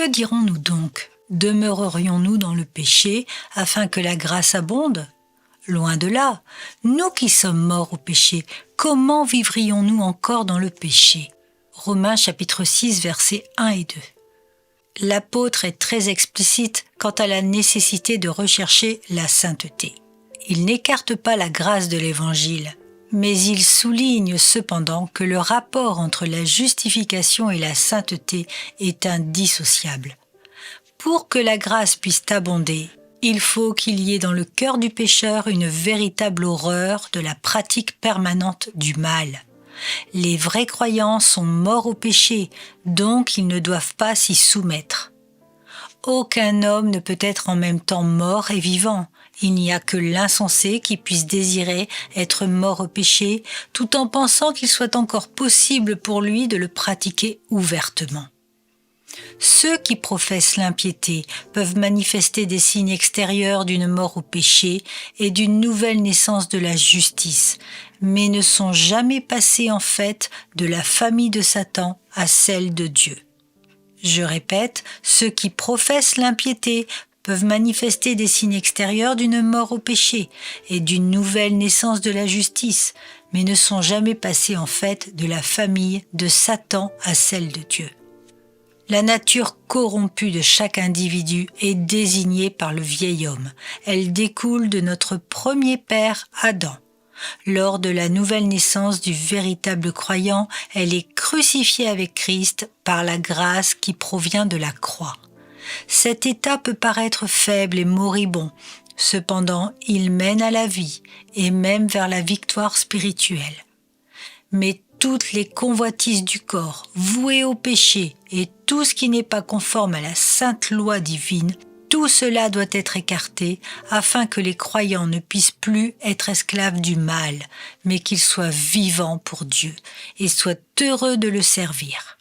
Que dirons-nous donc? Demeurerions-nous dans le péché afin que la grâce abonde? Loin de là. Nous qui sommes morts au péché, comment vivrions-nous encore dans le péché? Romains chapitre 6, versets 1 et 2. L'apôtre est très explicite quant à la nécessité de rechercher la sainteté. Il n'écarte pas la grâce de l'Évangile, mais il souligne cependant que le rapport entre la justification et la sainteté est indissociable. Pour que la grâce puisse abonder, il faut qu'il y ait dans le cœur du pécheur une véritable horreur de la pratique permanente du mal. Les vrais croyants sont morts au péché, donc ils ne doivent pas s'y soumettre. Aucun homme ne peut être en même temps mort et vivant. Il n'y a que l'insensé qui puisse désirer être mort au péché, tout en pensant qu'il soit encore possible pour lui de le pratiquer ouvertement. Ceux qui professent l'impiété peuvent manifester des signes extérieurs d'une mort au péché et d'une nouvelle naissance de la justice, mais ne sont jamais passés en fait de la famille de Satan à celle de Dieu. Je répète, ceux qui professent l'impiété peuvent manifester des signes extérieurs d'une mort au péché et d'une nouvelle naissance de la justice, mais ne sont jamais passés en fait de la famille de Satan à celle de Dieu. La nature corrompue de chaque individu est désignée par le vieil homme. Elle découle de notre premier père Adam. Lors de la nouvelle naissance du véritable croyant, elle est crucifiée avec Christ par la grâce qui provient de la croix. Cet état peut paraître faible et moribond, cependant il mène à la vie et même vers la victoire spirituelle. Mais toutes les convoitises du corps, vouées au péché et tout ce qui n'est pas conforme à la sainte loi divine, tout cela doit être écarté afin que les croyants ne puissent plus être esclaves du mal, mais qu'ils soient vivants pour Dieu et soient heureux de le servir.